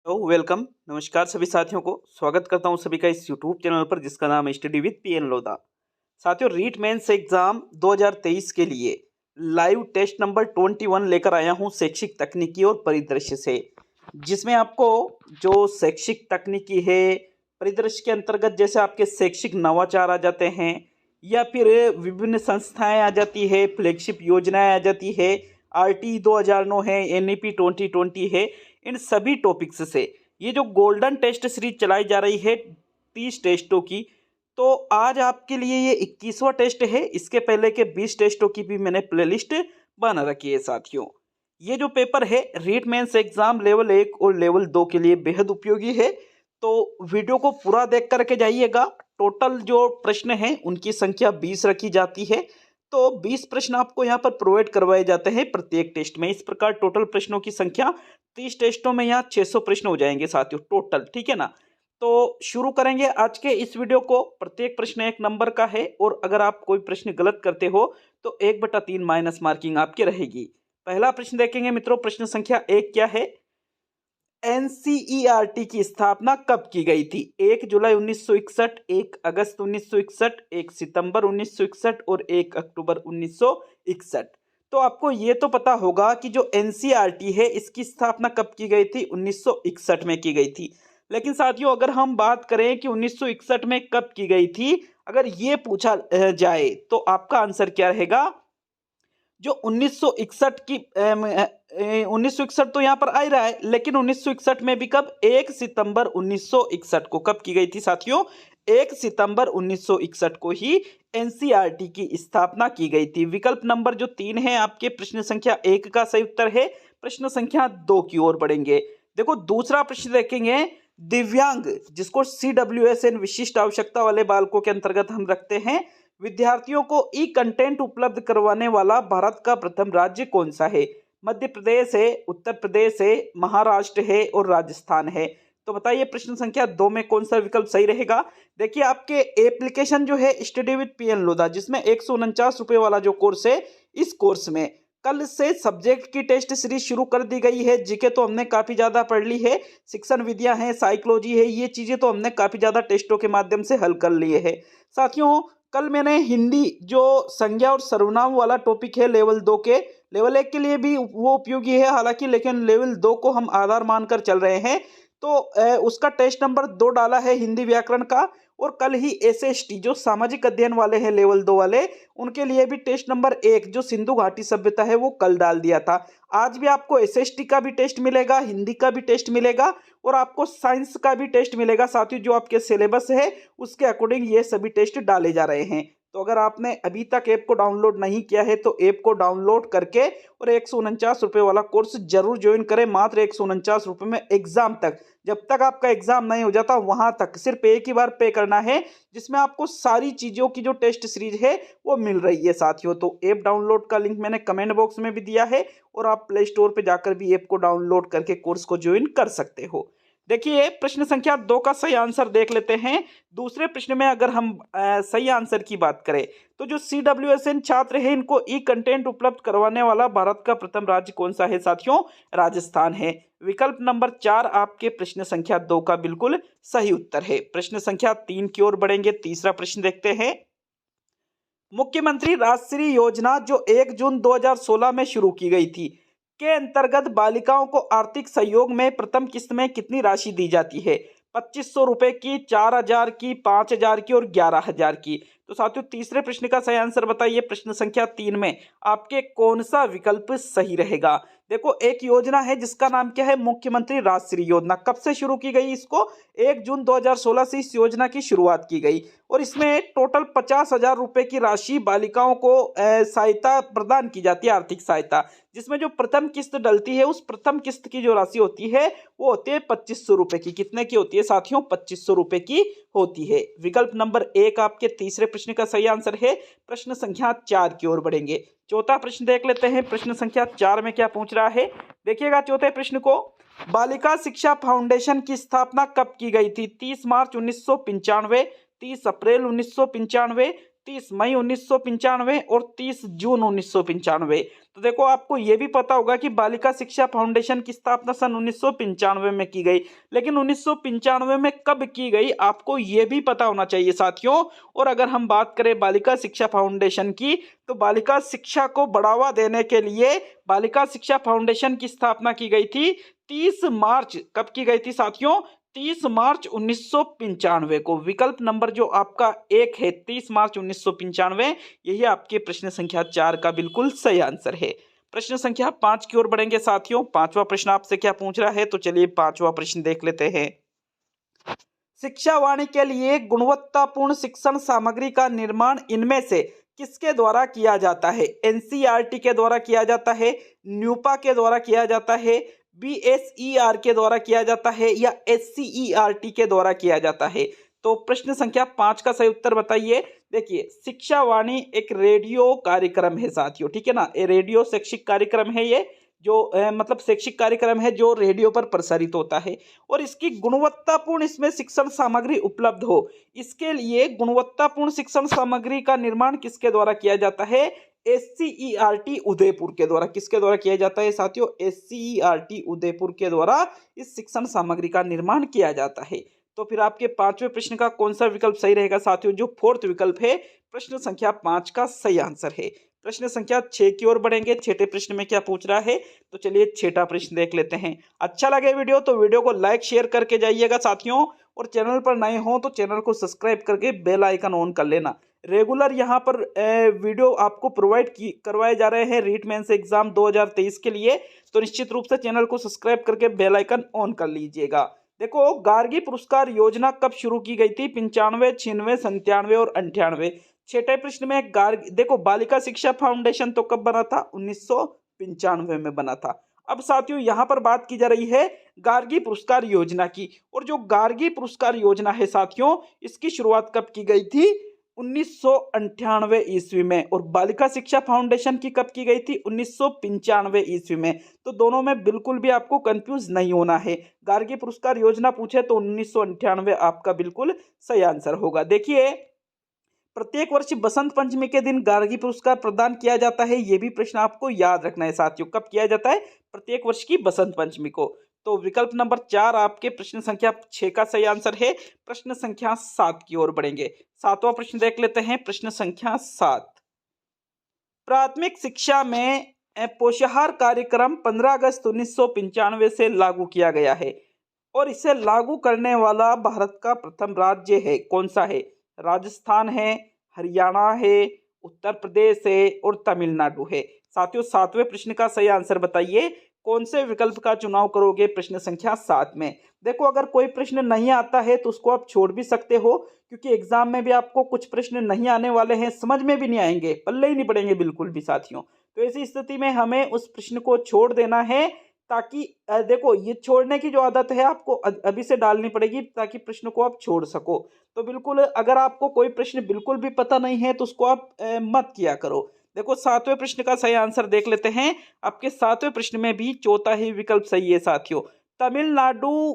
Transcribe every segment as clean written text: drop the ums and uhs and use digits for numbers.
Welcome. नमस्कार सभी साथियों को स्वागत करता हूं सभी का इस यूट्यूब चैनल पर जिसका नाम है स्टडी विद पीएन लोधा। साथियों, रीट मेंस एग्जाम 2023 के लिए लाइव टेस्ट नंबर 21 लेकर आया हूं शैक्षिक तकनीकी और परिदृश्य से, जिसमें आपको जो शैक्षिक तकनीकी है परिदृश्य के अंतर्गत जैसे आपके शैक्षिक नवाचार आ जाते हैं या फिर विभिन्न संस्थाएं आ जाती है, फ्लैगशिप योजनाएं आ जाती है, आरटी 2009 है, एनईपी 2020 है, इन सभी टॉपिक्स से ये जो गोल्डन टेस्ट सीरीज चलाई जा रही है 30 टेस्टों की, तो आज आपके लिए ये 21वां टेस्ट है। इसके पहले के 20 टेस्टों की भी मैंने प्लेलिस्ट बना रखी है। साथियों, ये जो पेपर है रीट मेंस एग्जाम लेवल 1 और लेवल 2 के लिए बेहद उपयोगी है, तो वीडियो को पूरा देख करके जाइएगा। टोटल जो प्रश्न हैं उनकी संख्या 20 रखी जाती है, तो 20 प्रश्न आपको यहाँ पर प्रोवाइड करवाए जाते हैं प्रत्येक टेस्ट में। इस प्रकार टोटल प्रश्नों की संख्या 30 टेस्टों में यहाँ 600 प्रश्न हो जाएंगे साथियों टोटल, ठीक है ना। तो शुरू करेंगे आज के इस वीडियो को। प्रत्येक प्रश्न 1 नंबर का है और अगर आप कोई प्रश्न गलत करते हो तो 1/3 माइनस मार्किंग आपकी रहेगी। पहला प्रश्न देखेंगे मित्रों, प्रश्न संख्या 1 क्या है? एनसीईआरटी की स्थापना कब की गई थी? 1 जुलाई 1961, 1 अगस्त 1961, 1 सितंबर 1961 और 1 अक्टूबर 1961। तो आपको ये तो पता होगा कि जो एनसीईआरटी है इसकी स्थापना कब की गई थी? 1961 में की गई थी। लेकिन साथियों, अगर हम बात करें कि 1961 में कब की गई थी, अगर ये पूछा जाए तो आपका आंसर क्या रहेगा? जो 1961 की 1961 तो यहाँ पर आ ही रहा है, लेकिन 1961 में भी कब? 1 सितंबर 1961 को कब की गई थी साथियों? 1 सितंबर 1961 को ही एनसीईआरटी की स्थापना की गई थी। विकल्प नंबर जो 3 है आपके प्रश्न संख्या 1 का सही उत्तर है। प्रश्न संख्या 2 की ओर बढ़ेंगे। देखो, दूसरा प्रश्न देखेंगे। दिव्यांग, जिसको CWSN विशिष्ट आवश्यकता वाले बालकों के अंतर्गत हम रखते हैं, विद्यार्थियों को ई कंटेंट उपलब्ध करवाने वाला भारत का प्रथम राज्य कौन सा है? मध्य प्रदेश है, उत्तर प्रदेश है, महाराष्ट्र है और राजस्थान है। तो बताइए प्रश्न संख्या 2 में कौन सा विकल्प सही रहेगा? देखिए, आपके एप्लीकेशन जो है स्टडी विद पीएन लोधा, जिसमें 149 रुपये वाला जो कोर्स है, इस कोर्स में कल से सब्जेक्ट की टेस्ट सीरीज शुरू कर दी गई है। जीके तो हमने काफी ज्यादा पढ़ ली है, शिक्षण विद्या है, साइकोलॉजी है, ये चीजें तो हमने काफी ज्यादा टेस्टों के माध्यम से हल कर लिए है। साथियों, कल मैंने हिंदी जो संज्ञा और सर्वनाम वाला टॉपिक है लेवल 2 के, लेवल 1 के लिए भी वो उपयोगी है हालांकि, लेकिन लेवल 2 को हम आधार मानकर चल रहे हैं, तो उसका टेस्ट नंबर 2 डाला है हिंदी व्याकरण का। और कल ही SST जो सामाजिक अध्ययन वाले हैं लेवल 2 वाले, उनके लिए भी टेस्ट नंबर 1 जो सिंधु घाटी सभ्यता है वो कल डाल दिया था। आज भी आपको SST का भी टेस्ट मिलेगा, हिंदी का भी टेस्ट मिलेगा और आपको साइंस का भी टेस्ट मिलेगा साथियों। जो आपके सिलेबस है उसके अकॉर्डिंग ये सभी टेस्ट डाले जा रहे हैं। तो अगर आपने अभी तक ऐप को डाउनलोड नहीं किया है तो ऐप को डाउनलोड करके और 149 रुपये वाला कोर्स जरूर ज्वाइन करें। मात्र 149 रुपये में एग्जाम तक, जब तक आपका एग्जाम नहीं हो जाता वहां तक सिर्फ एक ही बार पे करना है, जिसमें आपको सारी चीजों की जो टेस्ट सीरीज है वो मिल रही है साथियों। तो ऐप डाउनलोड का लिंक मैंने कमेंट बॉक्स में भी दिया है और आप प्ले स्टोर पर जाकर भी ऐप को डाउनलोड करके कोर्स को ज्वाइन कर सकते हो। देखिए, प्रश्न संख्या 2 का सही आंसर देख लेते हैं। दूसरे प्रश्न में अगर हम सही आंसर की बात करें तो जो CWSN छात्र है इनको ई कंटेंट उपलब्ध करवाने वाला भारत का प्रथम राज्य कौन सा है साथियों? राजस्थान है। विकल्प नंबर 4 आपके प्रश्न संख्या 2 का बिल्कुल सही उत्तर है। प्रश्न संख्या 3 की ओर बढ़ेंगे। तीसरा प्रश्न देखते हैं। मुख्यमंत्री राजश्री योजना जो 1 जून 2016 में शुरू की गई थी के अंतर्गत बालिकाओं को आर्थिक सहयोग में प्रथम किस्त में कितनी राशि दी जाती है? 2500 रुपए की, 4000 की, 5000 की और 11000 की। तो साथियों, तीसरे प्रश्न का सही आंसर बताइए। प्रश्न संख्या 3 में आपके कौन सा विकल्प सही रहेगा? देखो, एक योजना है जिसका नाम क्या है? मुख्यमंत्री राजश्री योजना। कब से शुरू की गई? इसको 1 जून 2016 से इस योजना की शुरुआत की गई और इसमें टोटल 50,000 रुपए की राशि बालिकाओं को सहायता प्रदान की जाती है, आर्थिक सहायता, जिसमें जो प्रथम किस्त डलती है उस प्रथम किस्त की जो राशि होती है वो होती है 2500 रुपए की। कितने की होती है साथियों? 2500 रुपए की होती है। विकल्प नंबर 1 आपके तीसरे प्रश्न का सही आंसर है। प्रश्न संख्या 4 की ओर बढ़ेंगे। चौथा प्रश्न देख लेते हैं। प्रश्न संख्या 4 में क्या पूछ रहा है? देखिएगा चौथे प्रश्न को। बालिका शिक्षा फाउंडेशन की स्थापना कब की गई थी? 30 मार्च 1995, 30 अप्रैल 1995, 30 मई 1995 और 30 जून 1995। तो देखो आपको ये भी पता होगा कि बालिका शिक्षा फाउंडेशन की स्थापना सन 1995 में की गई, लेकिन 1995 में कब की गई आपको ये भी पता होना चाहिए साथियों। और अगर हम बात करें बालिका शिक्षा फाउंडेशन की, तो बालिका शिक्षा को बढ़ावा देने के लिए बालिका शिक्षा फाउंडेशन की स्थापना की गई थी 30 मार्च, कब की गई थी साथियों, 30 मार्च 1995 को। विकल्प नंबर जो आपका 1 है 30 मार्च 1995, यही आपके प्रश्न संख्या 4 का बिल्कुल सही आंसर है। प्रश्न संख्या 5 की ओर बढ़ेंगे साथियों। पांचवा प्रश्न आपसे क्या पूछ रहा है, तो चलिए पांचवा प्रश्न देख लेते हैं। शिक्षा वाणी के लिए गुणवत्तापूर्ण शिक्षण सामग्री का निर्माण इनमें से किसके द्वारा किया जाता है? एनसीईआरटी के द्वारा किया जाता है, न्यूपा के द्वारा किया जाता है, बीएसईआर के द्वारा किया जाता है, या एससीईआरटी के द्वारा किया जाता है? तो प्रश्न संख्या 5 का सही उत्तर बताइए। देखिए, शिक्षा वाणी एक रेडियो कार्यक्रम है साथियों, ठीक है ना, ये रेडियो शैक्षिक कार्यक्रम है, ये जो मतलब शैक्षिक कार्यक्रम है जो रेडियो पर प्रसारित होता है। और इसकी गुणवत्तापूर्ण इसमें शिक्षण सामग्री उपलब्ध हो, इसके लिए गुणवत्तापूर्ण शिक्षण सामग्री का निर्माण किसके द्वारा किया जाता है? एससीईआरटी उदयपुर के द्वारा। किसके द्वारा किया जाता है साथियों? एससीईआरटी उदयपुर के द्वारा इस शिक्षण सामग्री का निर्माण किया जाता है। तो फिर आपके पांचवें प्रश्न का कौन सा विकल्प सही रहेगा साथियों? जो फोर्थ विकल्प है प्रश्न संख्या 5 का सही आंसर है। प्रश्न संख्या 6 की ओर बढ़ेंगे। छठे प्रश्न में क्या पूछ रहा है, तो चलिए छठा प्रश्न देख लेते हैं। अच्छा लगे वीडियो तो वीडियो को लाइक शेयर करके जाइएगा साथियों, और चैनल पर नए हो तो चैनल को सब्सक्राइब करके बेल आइकन ऑन कर लेना। रेगुलर यहाँ पर वीडियो आपको प्रोवाइड करवाए जा रहे हैं रीट मेंस एग्जाम 2023 के लिए, तो निश्चित रूप से चैनल को सब्सक्राइब करके बेल आइकन ऑन कर लीजिएगा। देखो, गार्गी पुरस्कार योजना कब शुरू की गई थी? 95, 96, 97 और 98। छठे प्रश्न में देखो, बालिका शिक्षा फाउंडेशन तो कब बना था? 1995 में बना था। अब साथियों यहाँ पर बात की जा रही है गार्गी पुरस्कार योजना की, और जो गार्गी पुरस्कार योजना है साथियों, इसकी शुरुआत कब की गई थी? 1998 ईस्वी में। और बालिका शिक्षा फाउंडेशन की कब की गई थी? 1995 ईस्वी में। तो दोनों में बिल्कुल भी आपको कंफ्यूज नहीं होना है। गार्गी पुरस्कार योजना पूछे तो 1998 आपका बिल्कुल सही आंसर होगा। देखिए, प्रत्येक वर्ष बसंत पंचमी के दिन गार्गी पुरस्कार प्रदान किया जाता है, यह भी प्रश्न आपको याद रखना है साथियों। कब किया जाता है? प्रत्येक वर्ष की बसंत पंचमी को। तो विकल्प नंबर 4 आपके प्रश्न संख्या 6 का सही आंसर है। प्रश्न संख्या 7 की ओर बढ़ेंगे। सातवां प्रश्न देख लेते हैं। प्रश्न संख्या 7, प्राथमिक शिक्षा में पोषाहार कार्यक्रम 15 अगस्त 1995 से लागू किया गया है, और इसे लागू करने वाला भारत का प्रथम राज्य है, कौन सा है? राजस्थान है, हरियाणा है, उत्तर प्रदेश है, और तमिलनाडु है। साथियों, सातवें प्रश्न का सही आंसर बताइए, कौन से विकल्प का चुनाव करोगे प्रश्न संख्या 7 में? देखो, अगर कोई प्रश्न नहीं आता है तो उसको आप छोड़ भी सकते हो, क्योंकि एग्जाम में भी आपको कुछ प्रश्न नहीं आने वाले हैं, समझ में भी नहीं आएंगे, पल्ले ही नहीं पड़ेंगे बिल्कुल भी साथियों। तो ऐसी स्थिति में हमें उस प्रश्न को छोड़ देना है, ताकि देखो, ये छोड़ने की जो आदत है आपको अभी से डालनी पड़ेगी, ताकि प्रश्न को आप छोड़ सको। तो बिल्कुल, अगर आपको कोई प्रश्न बिल्कुल भी पता नहीं है तो उसको आप मत किया करो। देखो, सातवें प्रश्न का सही आंसर देख लेते हैं। आपके सातवें प्रश्न में भी चौथा ही विकल्प सही है साथियों। तमिलनाडु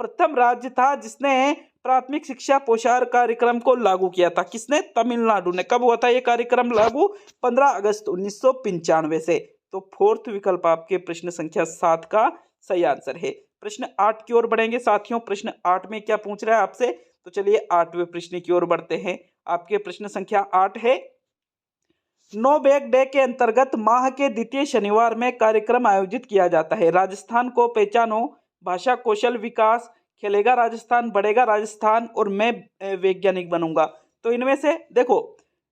प्रथम राज्य था जिसने प्राथमिक शिक्षा पोषाहार कार्यक्रम को लागू किया था। किसने? तमिलनाडु ने। कब हुआ था ये कार्यक्रम लागू? 15 अगस्त 1995 से। तो फोर्थ विकल्प आपके प्रश्न संख्या 7 का सही आंसर है। प्रश्न 8 की ओर बढ़ेंगे साथियों। प्रश्न 8 में क्या पूछ रहा है आपसे, तो चलिए 8वें प्रश्न की ओर बढ़ते हैं। आपके प्रश्न संख्या 8 है, नो बैग डे के अंतर्गत माह के द्वितीय शनिवार में कार्यक्रम आयोजित किया जाता है। राजस्थान को पहचानो, भाषा कौशल विकास, खेलेगा राजस्थान, बढ़ेगा राजस्थान, और मैं वैज्ञानिक बनूंगा। तो इनमें से देखो,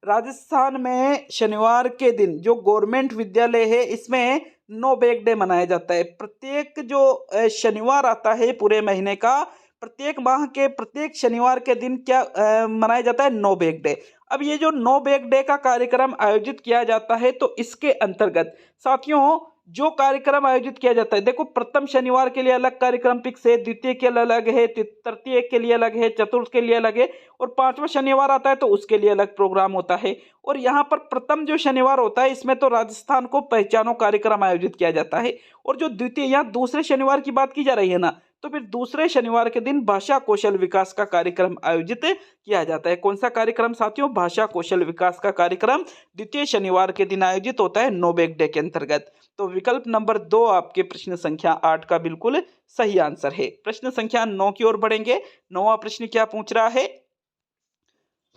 राजस्थान में शनिवार के दिन जो गवर्नमेंट विद्यालय है इसमें नो बैग डे मनाया जाता है। प्रत्येक जो शनिवार आता है पूरे महीने का, प्रत्येक माह के प्रत्येक शनिवार के दिन क्या मनाया जाता है? No bag day. अब ये जो नो बैग डे का कार्यक्रम आयोजित किया जाता है, तो इसके अंतर्गत साथियों जो कार्यक्रम आयोजित किया जाता है, देखो, प्रथम शनिवार के लिए अलग कार्यक्रम फिक्स है, द्वितीय के लिए अलग है, तृतीय के लिए अलग है, चतुर्थ के लिए अलग है, और पांचवा शनिवार आता है तो उसके लिए अलग प्रोग्राम होता है। और यहाँ पर प्रथम जो शनिवार होता है इसमें तो राजस्थान को पहचानो कार्यक्रम आयोजित किया जाता है, और जो द्वितीय, यहाँ दूसरे शनिवार की बात की जा रही है ना, तो फिर दूसरे शनिवार के दिन भाषा कौशल विकास का कार्यक्रम आयोजित किया जाता है। कौन सा कार्यक्रम साथियों? भाषा कौशल विकास का कार्यक्रम द्वितीय शनिवार के दिन आयोजित होता है नो बैक डे के अंतर्गत। तो विकल्प नंबर 2 आपके प्रश्न संख्या 8 का बिल्कुल सही आंसर है। प्रश्न संख्या 9 की ओर बढ़ेंगे। 9वां प्रश्न क्या पूछ रहा है?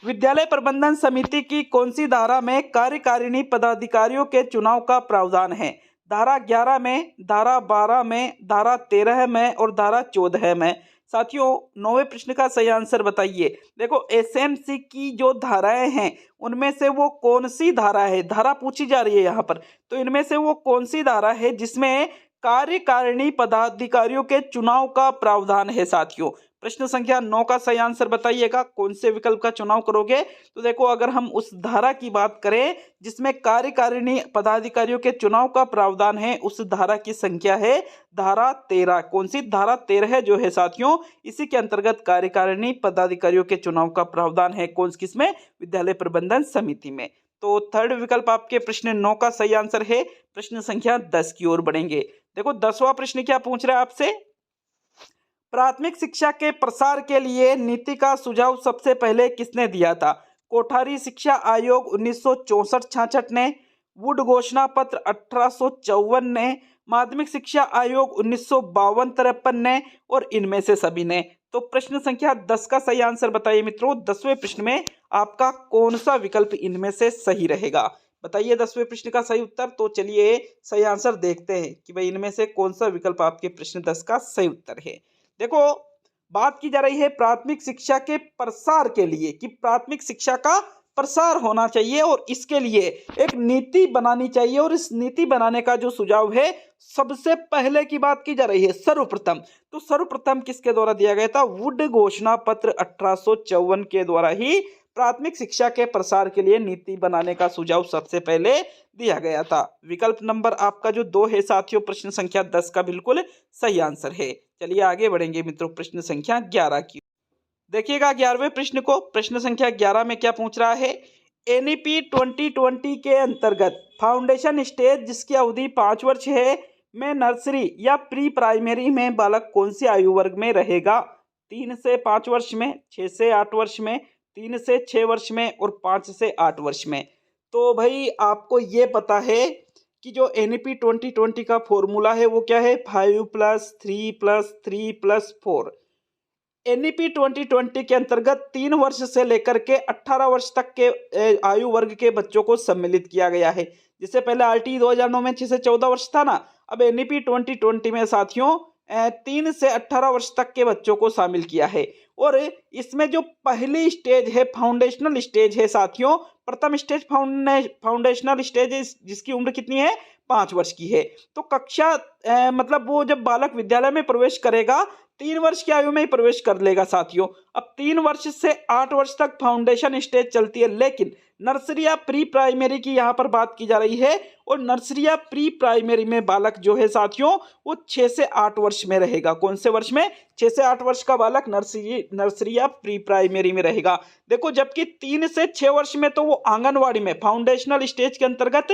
विद्यालय प्रबंधन समिति की कौन सी धारा में कार्यकारिणी पदाधिकारियों के चुनाव का प्रावधान है? धारा 11 में, धारा 12 में, धारा 13 में और धारा 14 में। साथियों 9वें प्रश्न का सही आंसर बताइए। देखो एसएमसी की जो धाराएं हैं उनमें से वो कौन सी धारा है? धारा पूछी जा रही है यहाँ पर, तो इनमें से वो कौन सी धारा है जिसमें कार्यकारिणी पदाधिकारियों के चुनाव का प्रावधान है? साथियों प्रश्न संख्या 9 का सही आंसर बताइएगा। कौन से विकल्प का चुनाव करोगे? तो देखो अगर हम उस धारा की बात करें जिसमें कार्यकारिणी पदाधिकारियों के चुनाव का प्रावधान है, उस धारा की संख्या है धारा 13। कौन सी? धारा 13 जो है साथियों, इसी के अंतर्गत कार्यकारिणी पदाधिकारियों के चुनाव का प्रावधान है। कौन किसमें? विद्यालय प्रबंधन समिति में। तो थर्ड विकल्प आपके प्रश्न 9 का सही आंसर है। प्रश्न संख्या 10 की ओर बढ़ेंगे। देखो 10वां प्रश्न क्या पूछ रहा है आपसे? प्राथमिक शिक्षा के प्रसार के लिए नीति का सुझाव सबसे पहले किसने दिया था? कोठारी शिक्षा आयोग 1964-66 ने, वुड घोषणा पत्र 1854 ने, माध्यमिक शिक्षा आयोग 1952-53 ने और इनमें से सभी ने। तो प्रश्न संख्या 10 का सही आंसर बताइए मित्रों। 10वें प्रश्न में आपका कौन सा विकल्प इनमें से सही रहेगा? बताइए 10वें प्रश्न का सही उत्तर। तो चलिए सही आंसर देखते हैं कि भाई इनमें से कौन सा विकल्प आपके प्रश्न 10 का सही उत्तर है। देखो बात की जा रही है प्राथमिक शिक्षा के प्रसार के लिए कि प्राथमिक शिक्षा का प्रसार होना चाहिए और इसके लिए एक नीति बनानी चाहिए, और इस नीति बनाने का जो सुझाव है सबसे पहले की बात की जा रही है सर्वप्रथम, तो सर्वप्रथम किसके द्वारा दिया गया था? वुड घोषणा पत्र 1854 के द्वारा ही प्राथमिक शिक्षा के प्रसार के लिए नीति बनाने का सुझाव सबसे पहले दिया गया था। विकल्प नंबर आपका जो 2 है साथियों, प्रश्न संख्या 10 का बिल्कुल सही आंसर है। चलिए आगे बढ़ेंगे मित्रों प्रश्न संख्या 11 की। देखिएगा 11वें प्रश्न को। प्रश्न संख्या 11 में क्या पूछ रहा है? एनईपी 2020 के अंतर्गत फाउंडेशन स्टेज जिसकी अवधि 5 वर्ष है में नर्सरी या प्री प्राइमरी में बालक कौन सी आयु वर्ग में रहेगा? 3 से 5 वर्ष में, 6 से 8 वर्ष में, 3 से 6 वर्ष में और 5 से 8 वर्ष में। तो भाई आपको ये पता है कि जो एनईपी 2020 का फॉर्मूला है वो क्या है? 5+3+3+4। एनईपी 2020 के अंतर्गत 3 वर्ष से लेकर के 18 वर्ष तक के आयु वर्ग के बच्चों को सम्मिलित किया गया है। जिससे पहले आरटी 2009 में 6 से 14 वर्ष था ना, अब एनईपी 2020 में साथियों 3 से 18 वर्ष तक के बच्चों को शामिल किया है। और इसमें जो पहली स्टेज है फाउंडेशनल स्टेज है साथियों, प्रथम स्टेज फाउंडेशनल स्टेज है जिसकी उम्र कितनी है? 5 वर्ष की है। तो कक्षा मतलब वो जब बालक विद्यालय में प्रवेश करेगा 3 वर्ष की आयु में ही प्रवेश कर लेगा साथियों। अब 3 वर्ष से 8 वर्ष तक फाउंडेशन स्टेज चलती है, लेकिन नर्सरी या प्री प्राइमरी की यहाँ पर बात की जा रही है। और नर्सरी या प्री प्राइमरी में बालक जो है साथियों वो 6 से 8 वर्ष में रहेगा। कौन से वर्ष में? 6 से 8 वर्ष का बालक नर्सरी या प्री प्राइमरी में रहेगा। देखो जबकि 3 से 6 वर्ष में तो वो आंगनवाड़ी में, फाउंडेशनल स्टेज के अंतर्गत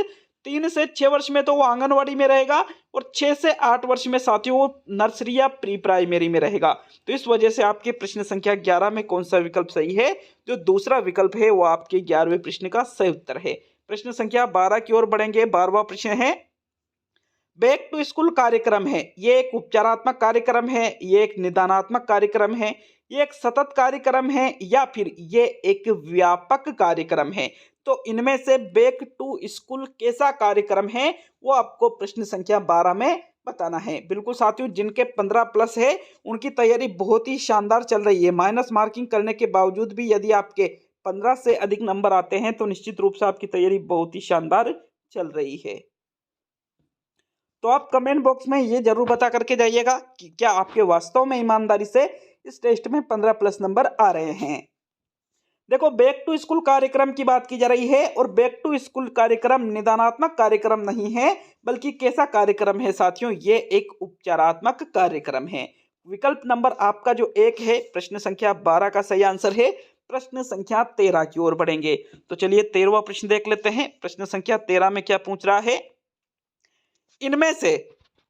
3 से 6 वर्ष में तो वो आंगनवाड़ी में रहेगा और 6 से 8 वर्ष में साथियों वो नर्सरी या प्री प्राइमरी में रहेगा। तो इस वजह से आपके प्रश्न संख्या 11 में कौन सा विकल्प सही है? जो दूसरा विकल्प है वो आपके 11वें प्रश्न का सही उत्तर है। प्रश्न संख्या 12 की ओर बढ़ेंगे। 12वां प्रश्न है, बैक टू स्कूल कार्यक्रम है, ये एक उपचारात्मक कार्यक्रम है, ये एक निदानात्मक कार्यक्रम है, ये एक सतत कार्यक्रम है या फिर ये एक व्यापक कार्यक्रम है? तो इनमें से बैक टू स्कूल कैसा कार्यक्रम है वो आपको प्रश्न संख्या 12 में बताना है। बिल्कुल साथियों, जिनके 15+ है उनकी तैयारी बहुत ही शानदार चल रही है। माइनस मार्किंग करने के बावजूद भी यदि आपके 15 से अधिक नंबर आते हैं तो निश्चित रूप से आपकी तैयारी बहुत ही शानदार चल रही है। तो आप कमेंट बॉक्स में ये जरूर बता करके जाइएगा कि क्या आपके वास्तव में ईमानदारी से इस टेस्ट में 15+ नंबर आ रहे हैं। देखो बैक टू स्कूल कार्यक्रम की बात की जा रही है और बैक टू स्कूल कार्यक्रम निदानात्मक कार्यक्रम नहीं है, बल्कि कैसा कार्यक्रम है साथियों? ये एक उपचारात्मक कार्यक्रम है। विकल्प नंबर आपका जो 1 है प्रश्न संख्या 12 का सही आंसर है। प्रश्न संख्या 13 की ओर बढ़ेंगे। तो चलिए 13वां प्रश्न देख लेते हैं। प्रश्न संख्या 13 में क्या पूछ रहा है? इनमें से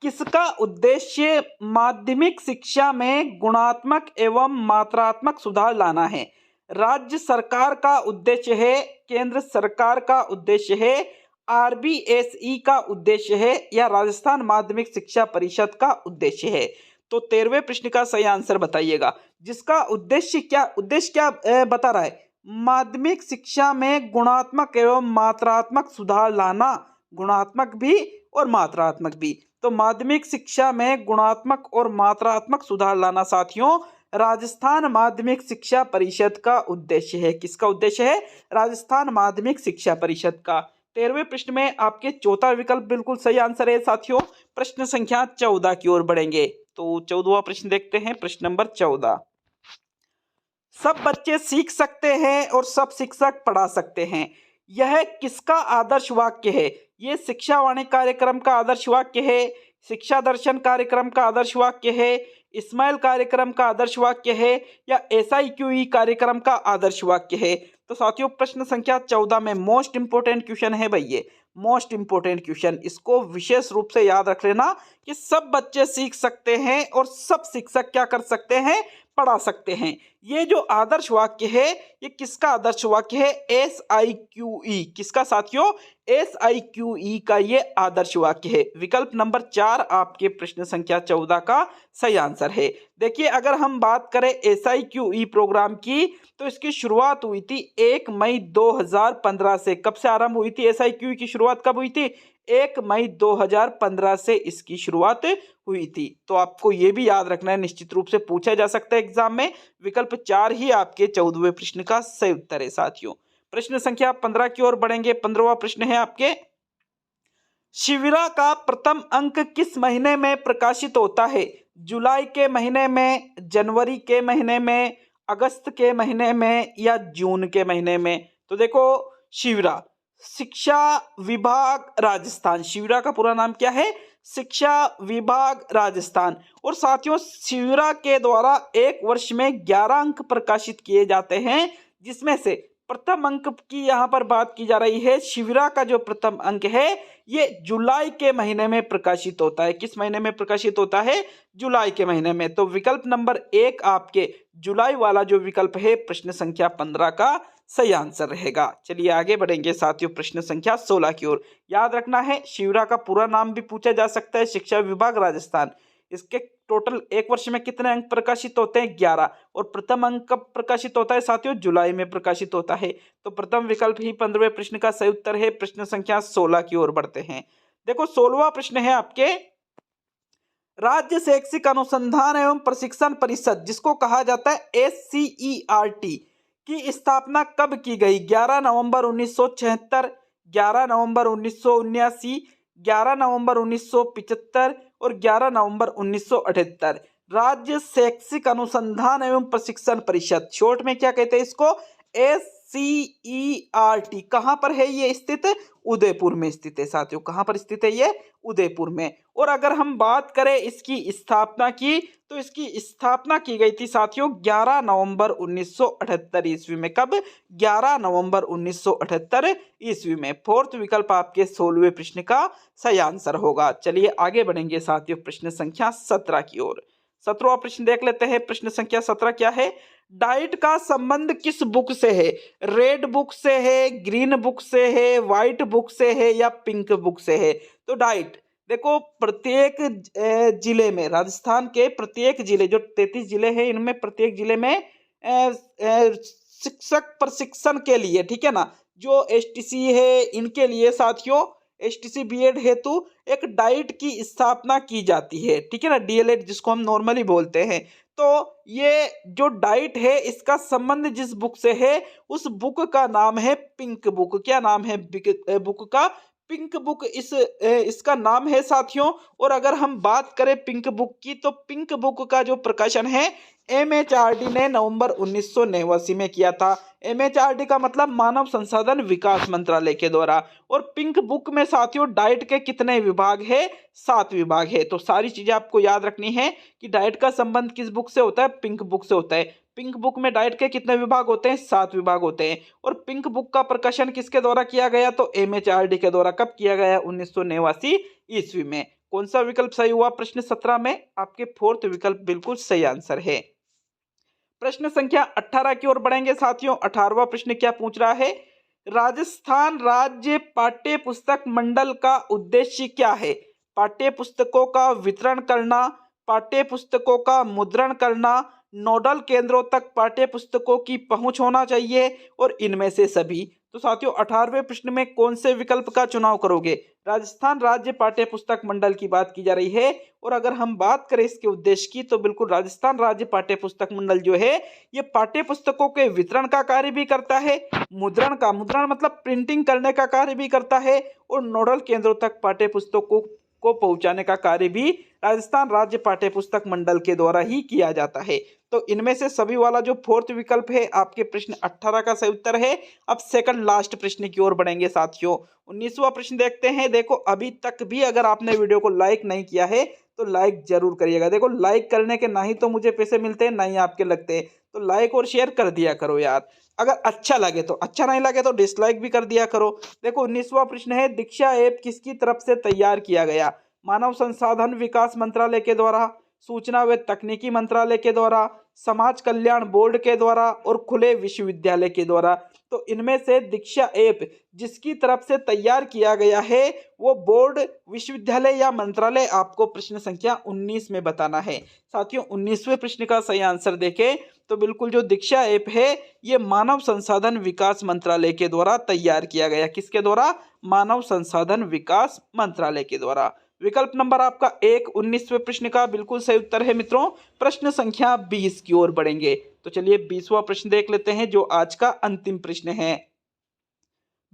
किसका उद्देश्य माध्यमिक शिक्षा में गुणात्मक एवं मात्रात्मक सुधार लाना है? राज्य सरकार का उद्देश्य है, केंद्र सरकार का उद्देश्य है, आरबीएसई का उद्देश्य है या राजस्थान माध्यमिक शिक्षा परिषद का उद्देश्य है? तो 13वें प्रश्न का सही आंसर बताइएगा, जिसका उद्देश्य क्या बता रहा है? माध्यमिक शिक्षा में गुणात्मक एवं मात्रात्मक सुधार लाना, गुणात्मक भी और मात्रात्मक भी। तो माध्यमिक शिक्षा में गुणात्मक और मात्रात्मक सुधार लाना साथियों राजस्थान माध्यमिक शिक्षा परिषद का उद्देश्य है। किसका उद्देश्य है? राजस्थान माध्यमिक शिक्षा परिषद का। 13वें प्रश्न में आपके चौथा विकल्प बिल्कुल सही आंसर है साथियों। प्रश्न संख्या 14 की ओर बढ़ेंगे। तो 14वां प्रश्न देखते हैं, प्रश्न नंबर 14। सब बच्चे सीख सकते हैं और सब शिक्षक पढ़ा सकते हैं, यह किसका आदर्श वाक्य है? ये शिक्षावाणी कार्यक्रम का आदर्श वाक्य है, शिक्षा दर्शन कार्यक्रम का आदर्श वाक्य है, स्माइल कार्यक्रम का आदर्श वाक्य है या SIQE कार्यक्रम का आदर्श वाक्य है? तो साथियों प्रश्न संख्या 14 में मोस्ट इंपोर्टेंट क्वेश्चन है भाई, ये मोस्ट इंपोर्टेंट क्वेश्चन, इसको विशेष रूप से याद रख लेना कि सब बच्चे सीख सकते हैं और सब शिक्षक क्या कर सकते हैं? पढ़ा सकते हैं। ये जो आदर्श वाक्य है ये किसका आदर्श वाक्य है? SIQE। किसका साथियों? SIQE का ये आदर्श वाक्य है। विकल्प नंबर 4 आपके प्रश्न संख्या 14 का सही आंसर है। देखिए अगर हम बात करें SIQE प्रोग्राम की तो इसकी शुरुआत हुई थी 1 मई 2015 से। कब से आरंभ हुई थी? SIQE की शुरुआत कब हुई थी? 1 मई 2015 से इसकी शुरुआत हुई थी। तो आपको ये भी याद रखना है, निश्चित रूप से पूछा जा सकता है एग्जाम में। विकल्प 4 ही आपके 14वें प्रश्न का सही उत्तर है साथियों। प्रश्न संख्या 15 की ओर बढ़ेंगे। 15वां प्रश्न है आपके, शिविरा का प्रथम अंक किस महीने में प्रकाशित होता है? जुलाई के महीने में, जनवरी के महीने में, अगस्त के महीने में या जून के महीने में? तो देखो शिविरा, शिक्षा विभाग राजस्थान, शिविरा का पूरा नाम क्या है? शिक्षा विभाग राजस्थान। और साथियों शिविरा के द्वारा एक वर्ष में 11 अंक प्रकाशित किए जाते हैं, जिसमें से प्रथम अंक की यहाँ पर बात की जा रही है। शिविरा का जो प्रथम अंक है ये जुलाई के महीने में प्रकाशित होता है। किस महीने में प्रकाशित होता है? जुलाई के महीने में। तो विकल्प नंबर 1 आपके जुलाई वाला जो विकल्प है प्रश्न संख्या 15 का सही आंसर रहेगा। चलिए आगे बढ़ेंगे साथियों प्रश्न संख्या 16 की ओर। याद रखना है शिविरा का पूरा नाम भी पूछा जा सकता है, शिक्षा विभाग राजस्थान। इसके टोटल एक वर्ष में कितने अंक प्रकाशित होते हैं? 11। और प्रथम अंक कब प्रकाशित होता है साथियों? जुलाई में प्रकाशित होता है। तो प्रथम विकल्प ही 15वें प्रश्न का सही उत्तर है। प्रश्न संख्या 16 की ओर बढ़ते हैं। देखो 16वां प्रश्न है आपके, राज्य शैक्षिक अनुसंधान एवं प्रशिक्षण परिषद जिसको कहा जाता है SCERT की स्थापना कब की गई? 11 नवंबर 1976, 11 नवंबर 1979, 11 नवंबर 1975 और 11 नवंबर 1978। राज्य शैक्षिक अनुसंधान एवं प्रशिक्षण परिषद, शॉर्ट में क्या कहते हैं इसको? SCERT। कहां पर है ये स्थित? उदयपुर में स्थित है साथियों। कहां पर स्थित है ये? उदयपुर में। और अगर हम बात करें इसकी स्थापना की तो इसकी स्थापना की गई थी साथियों 11 नवंबर 1978 ईस्वी में। कब? 11 नवंबर 1978 ईस्वी में। फोर्थ विकल्प आपके 16वें प्रश्न का सही आंसर होगा। चलिए आगे बढ़ेंगे साथियों प्रश्न संख्या 17 की ओर। 17वां प्रश्न देख लेते हैं। प्रश्न संख्या 17 क्या है? डाइट का संबंध किस बुक से है? रेड बुक से है, ग्रीन बुक से है, व्हाइट बुक से है या पिंक बुक से है? तो डाइट देखो प्रत्येक जिले में, राजस्थान के प्रत्येक जिले जो 33 जिले हैं इनमें प्रत्येक जिले में शिक्षक प्रशिक्षण के लिए, ठीक है ना, जो STC है इनके लिए साथियों STC BEd हेतु एक डाइट की स्थापना की जाती है, ठीक है ना, DLED जिसको हम नॉर्मली बोलते हैं। तो ये जो डाइट है इसका संबंध जिस बुक से है उस बुक का नाम है पिंक बुक। क्या नाम है बुक का? पिंक बुक इसका नाम है साथियों। और अगर हम बात करें पिंक बुक की तो पिंक बुक का जो प्रकाशन है MHRD ने नवंबर 1989 में किया था। MHRD का मतलब मानव संसाधन विकास मंत्रालय के द्वारा। और पिंक बुक में साथियों डाइट के कितने विभाग है? 7 विभाग है। तो सारी चीजें आपको याद रखनी है कि डाइट का संबंध किस बुक से होता है? पिंक बुक से होता है। पिंक बुक में डाइट के कितने विभाग होते हैं? 7 विभाग होते हैं। और पिंक बुक का प्रकाशन किसके द्वारा किया गया? तो MHRD के द्वारा। कब किया गया? 1989 ईस्वी में। कौन सा विकल्प सही हुआ प्रश्न 17 में? आपके फोर्थ विकल्प बिल्कुल सही आंसर है। प्रश्न संख्या 18 की ओर बढ़ेंगे साथियों। 18वां प्रश्न क्या पूछ रहा है? राजस्थान राज्य पाठ्य पुस्तक मंडल का उद्देश्य क्या है? पाठ्य पुस्तकों का वितरण करना, पाठ्य पुस्तकों का मुद्रण करना, नोडल केंद्रों तक पाठ्य पुस्तकों की पहुंच होना चाहिए और इनमें से सभी। तो साथियों 18वें प्रश्न में कौन से विकल्प का चुनाव करोगे? राजस्थान राज्य पाठ्य पुस्तक मंडल की बात की जा रही है और अगर हम बात करें इसके उद्देश्य की तो बिल्कुल राजस्थान राज्य पाठ्य पुस्तक मंडल जो है ये पाठ्य पुस्तकों के वितरण का कार्य भी करता है, मुद्रण मतलब प्रिंटिंग करने का कार्य भी करता है और नोडल केंद्रों तक पाठ्य पुस्तकों को पहुंचाने का कार्य भी राजस्थान राज्य पाठ्य पुस्तक मंडल के द्वारा ही किया जाता है। तो इनमें से सभी वाला जो फोर्थ विकल्प है आपके प्रश्न 18 का सही उत्तर है। अब सेकंड लास्ट प्रश्न की ओर बढ़ेंगे साथियों। 19वां प्रश्न देखते हैं। देखो अभी तक भी अगर आपने वीडियो को लाइक नहीं किया है तो लाइक जरूर करिएगा। देखो लाइक करने के ना ही तो मुझे पैसे मिलते हैं ना ही आपके लगते हैं, तो लाइक और शेयर कर दिया करो यार। अगर अच्छा लगे तो, अच्छा नहीं लगे तो डिसलाइक भी कर दिया करो। देखो 19वां प्रश्न है, दीक्षा ऐप किसकी तरफ से तैयार किया गया? मानव संसाधन विकास मंत्रालय के द्वारा, सूचना व तकनीकी मंत्रालय के द्वारा, समाज कल्याण बोर्ड के द्वारा और खुले विश्वविद्यालय के द्वारा। तो इनमें से दीक्षा ऐप जिसकी तरफ से तैयार किया गया है वो बोर्ड, विश्वविद्यालय या मंत्रालय, आपको प्रश्न संख्या 19 में बताना है। साथियों 19वें प्रश्न का सही आंसर देखें तो बिल्कुल जो दीक्षा ऐप है ये मानव संसाधन विकास मंत्रालय के द्वारा तैयार किया गया। किसके द्वारा? मानव संसाधन विकास मंत्रालय के द्वारा। विकल्प नंबर आपका 1 19वें प्रश्न का बिल्कुल सही उत्तर है मित्रों। प्रश्न संख्या 20 की ओर बढ़ेंगे। तो चलिए 20वां प्रश्न देख लेते हैं जो आज का अंतिम प्रश्न है।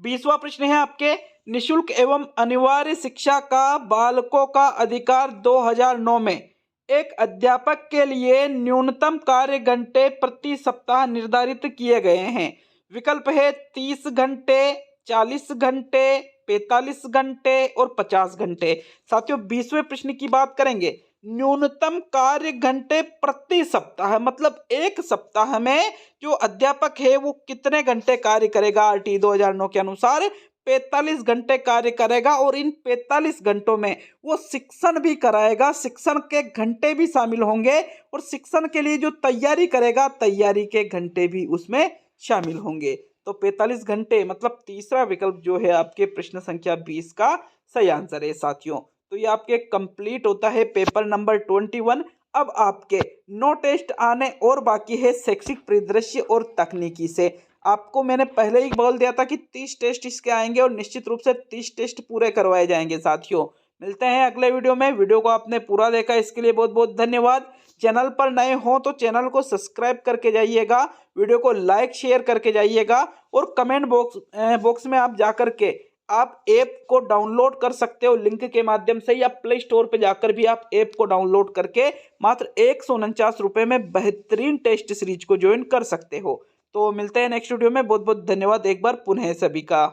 20वां प्रश्न है आपके, निशुल्क एवं अनिवार्य शिक्षा का बालकों का अधिकार 2009 में एक अध्यापक के लिए न्यूनतम कार्य घंटे प्रति सप्ताह निर्धारित किए गए हैं। विकल्प है 30 घंटे, 40 घंटे, 45 घंटे और 50 घंटे। साथियों 20वें प्रश्न की बात करेंगे। न्यूनतम कार्य घंटे प्रति सप्ताह मतलब एक सप्ताह में जो अध्यापक है वो कितने घंटे कार्य करेगा? आरटी 2009 के अनुसार 45 घंटे कार्य करेगा और इन 45 घंटों में वो शिक्षण भी कराएगा, शिक्षण के घंटे भी शामिल होंगे और शिक्षण के लिए जो तैयारी करेगा तैयारी के घंटे भी उसमें शामिल होंगे। तो 45 घंटे मतलब तीसरा विकल्प जो है आपके प्रश्न संख्या 20 का सही आंसर है साथियों। तो ये आपके कंप्लीट होता है पेपर नंबर 21। अब आपके 9 टेस्ट आने और बाकी है शैक्षिक परिदृश्य और तकनीकी से। आपको मैंने पहले ही बोल दिया था कि 30 टेस्ट इसके आएंगे और निश्चित रूप से 30 टेस्ट पूरे करवाए जाएंगे साथियों। मिलते हैं अगले वीडियो में। वीडियो को आपने पूरा देखा इसके लिए बहुत बहुत धन्यवाद। चैनल पर नए हो तो चैनल को सब्सक्राइब करके जाइएगा, वीडियो को लाइक शेयर करके जाइएगा और कमेंट बॉक्स में आप जाकर के आप ऐप को डाउनलोड कर सकते हो लिंक के माध्यम से, या प्ले स्टोर पे जाकर भी आप ऐप को डाउनलोड करके मात्र 149 रुपये में बेहतरीन टेस्ट सीरीज को ज्वाइन कर सकते हो। तो मिलते हैं नेक्स्ट वीडियो में। बहुत बहुत धन्यवाद एक बार पुनः सभी का।